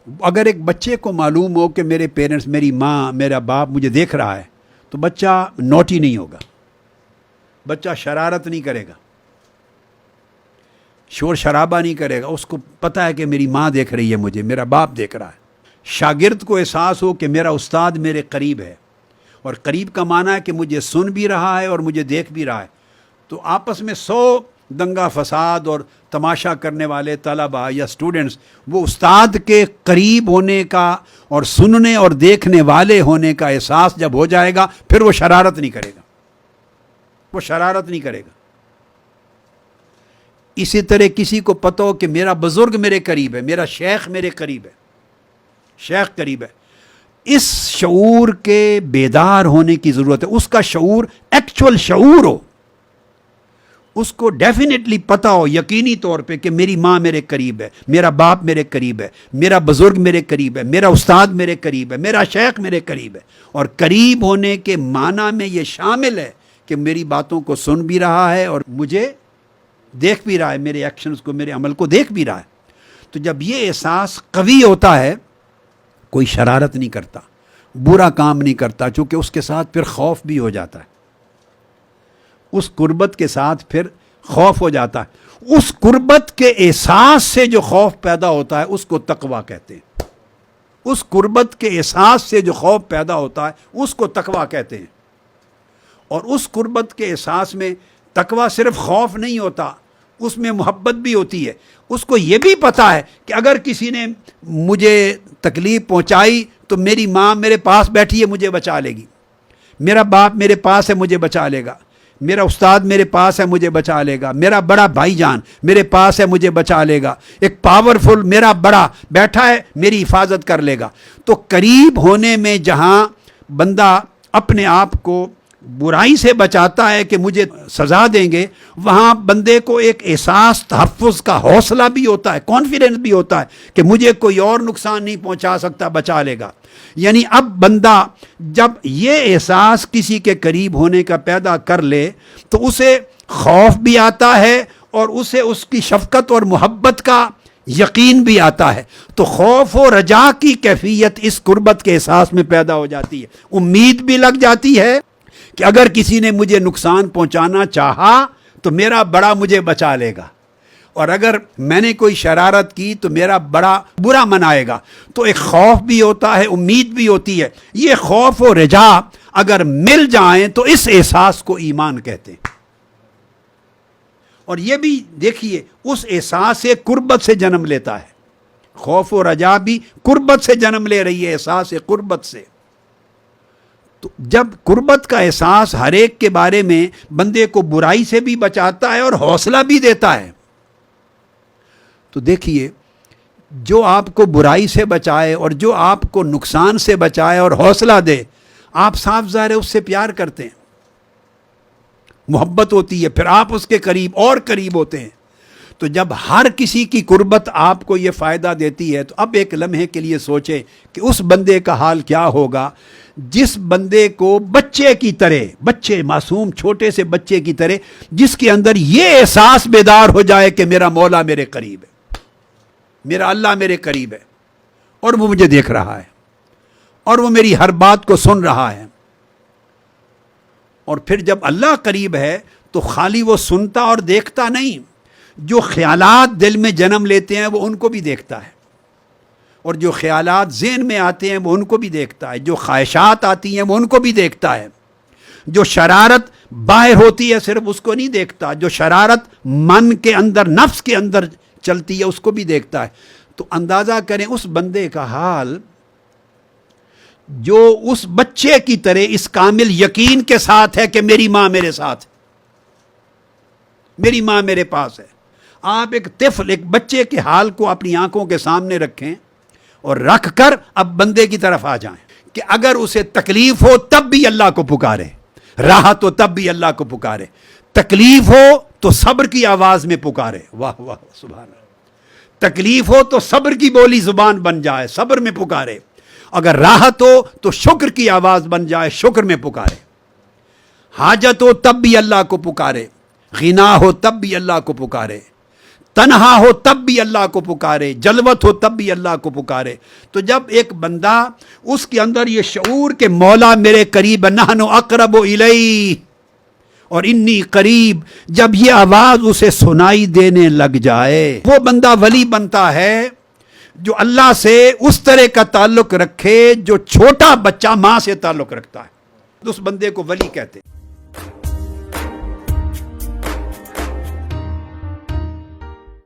اگر ایک بچے کو معلوم ہو کہ میرے پیرنٹس، میری ماں، میرا باپ مجھے دیکھ رہا ہے، تو بچہ نوٹی نہیں ہوگا، بچہ شرارت نہیں کرے گا، شور شرابہ نہیں کرے گا. اس کو پتہ ہے کہ میری ماں دیکھ رہی ہے مجھے، میرا باپ دیکھ رہا ہے. شاگرد کو احساس ہو کہ میرا استاد میرے قریب ہے، اور قریب کا معنی ہے کہ مجھے سن بھی رہا ہے اور مجھے دیکھ بھی رہا ہے. تو آپس میں 100 دنگا فساد اور تماشا کرنے والے طلباء یا اسٹوڈنٹس، وہ استاد کے قریب ہونے کا اور سننے اور دیکھنے والے ہونے کا احساس جب ہو جائے گا، پھر وہ شرارت نہیں کرے گا، وہ شرارت نہیں کرے گا. اسی طرح کسی کو پتہ ہو کہ میرا بزرگ میرے قریب ہے، میرا شیخ میرے قریب ہے، شیخ قریب ہے، اس شعور کے بیدار ہونے کی ضرورت ہے. اس کا شعور ایکچول شعور ہو، اس کو ڈیفینیٹلی پتہ ہو یقینی طور پہ کہ میری ماں میرے قریب ہے، میرا باپ میرے قریب ہے، میرا بزرگ میرے قریب ہے، میرا استاد میرے قریب ہے، میرا شیخ میرے قریب ہے. اور قریب ہونے کے معنی میں یہ شامل ہے کہ میری باتوں کو سن بھی رہا ہے اور مجھے دیکھ بھی رہا ہے، میرے ایکشنز کو، میرے عمل کو دیکھ بھی رہا ہے. تو جب یہ احساس قوی ہوتا ہے، کوئی شرارت نہیں کرتا، برا کام نہیں کرتا، چونکہ اس کے ساتھ پھر خوف بھی ہو جاتا ہے. اس قربت کے ساتھ پھر خوف ہو جاتا ہے. اس قربت کے احساس سے جو خوف پیدا ہوتا ہے اس کو تقویٰ کہتے ہیں. اس قربت کے احساس سے جو خوف پیدا ہوتا ہے اس کو تقویٰ کہتے ہیں. اور اس قربت کے احساس میں تقویٰ صرف خوف نہیں ہوتا، اس میں محبت بھی ہوتی ہے. اس کو یہ بھی پتہ ہے کہ اگر کسی نے مجھے تکلیف پہنچائی تو میری ماں میرے پاس بیٹھی ہے، مجھے بچا لے گی، میرا باپ میرے پاس ہے، مجھے بچا لے گا، میرا استاد میرے پاس ہے، مجھے بچا لے گا، میرا بڑا بھائی جان میرے پاس ہے، مجھے بچا لے گا، ایک پاورفل میرا بڑا بیٹھا ہے، میری حفاظت کر لے گا. تو قریب ہونے میں جہاں بندہ اپنے آپ کو برائی سے بچاتا ہے کہ مجھے سزا دیں گے، وہاں بندے کو ایک احساس تحفظ کا حوصلہ بھی ہوتا ہے، کانفیڈنس بھی ہوتا ہے کہ مجھے کوئی اور نقصان نہیں پہنچا سکتا، بچا لے گا. یعنی اب بندہ جب یہ احساس کسی کے قریب ہونے کا پیدا کر لے تو اسے خوف بھی آتا ہے اور اسے اس کی شفقت اور محبت کا یقین بھی آتا ہے. تو خوف و رجا کی کیفیت اس قربت کے احساس میں پیدا ہو جاتی ہے. امید بھی لگ جاتی ہے کہ اگر کسی نے مجھے نقصان پہنچانا چاہا تو میرا بڑا مجھے بچا لے گا، اور اگر میں نے کوئی شرارت کی تو میرا بڑا برا منائے گا. تو ایک خوف بھی ہوتا ہے، امید بھی ہوتی ہے. یہ خوف و رجا اگر مل جائیں تو اس احساس کو ایمان کہتے ہیں. اور یہ بھی دیکھیے اس احساس قربت سے جنم لیتا ہے. خوف و رجا بھی قربت سے جنم لے رہی ہے، احساس قربت سے. تو جب قربت کا احساس ہر ایک کے بارے میں بندے کو برائی سے بھی بچاتا ہے اور حوصلہ بھی دیتا ہے. تو دیکھیے جو آپ کو برائی سے بچائے اور جو آپ کو نقصان سے بچائے اور حوصلہ دے، آپ صاف ظاہر ہے اس سے پیار کرتے ہیں، محبت ہوتی ہے، پھر آپ اس کے قریب اور قریب ہوتے ہیں. تو جب ہر کسی کی قربت آپ کو یہ فائدہ دیتی ہے تو اب ایک لمحے کے لیے سوچیں کہ اس بندے کا حال کیا ہوگا جس بندے کو بچے کی طرح، بچے معصوم چھوٹے سے بچے کی طرح، جس کے اندر یہ احساس بیدار ہو جائے کہ میرا مولا میرے قریب ہے، میرا اللہ میرے قریب ہے، اور وہ مجھے دیکھ رہا ہے، اور وہ میری ہر بات کو سن رہا ہے. اور پھر جب اللہ قریب ہے تو خالی وہ سنتا اور دیکھتا نہیں، جو خیالات دل میں جنم لیتے ہیں وہ ان کو بھی دیکھتا ہے، اور جو خیالات ذہن میں آتے ہیں وہ ان کو بھی دیکھتا ہے، جو خواہشات آتی ہیں وہ ان کو بھی دیکھتا ہے، جو شرارت باہر ہوتی ہے صرف اس کو نہیں دیکھتا، جو شرارت من کے اندر، نفس کے اندر چلتی ہے اس کو بھی دیکھتا ہے. تو اندازہ کریں اس بندے کا حال جو اس بچے کی طرح اس کامل یقین کے ساتھ ہے کہ میری ماں میرے ساتھ ہے، میری ماں میرے پاس ہے. آپ ایک طفل، ایک بچے کے حال کو اپنی آنکھوں کے سامنے رکھیں اور رکھ کر اب بندے کی طرف آ جائیں کہ اگر اسے تکلیف ہو تب بھی اللہ کو پکارے، راحت ہو تب بھی اللہ کو پکارے، تکلیف ہو تو صبر کی آواز میں پکارے. واہ واہ سبحان اللہ. تکلیف ہو تو صبر کی بولی زبان بن جائے، صبر میں پکارے. اگر راحت ہو تو شکر کی آواز بن جائے، شکر میں پکارے. حاجت ہو تب بھی اللہ کو پکارے، غنا ہو تب بھی اللہ کو پکارے، تنہا ہو تب بھی اللہ کو پکارے، جلوت ہو تب بھی اللہ کو پکارے۔ تو جب ایک بندہ اس کے اندر یہ شعور کہ مولا میرے قریب، نحن اقرب الیہ اور انی قریب، جب یہ آواز اسے سنائی دینے لگ جائے، وہ بندہ ولی بنتا ہے جو اللہ سے اس طرح کا تعلق رکھے جو چھوٹا بچہ ماں سے تعلق رکھتا ہے، اس بندے کو ولی کہتے ہیں۔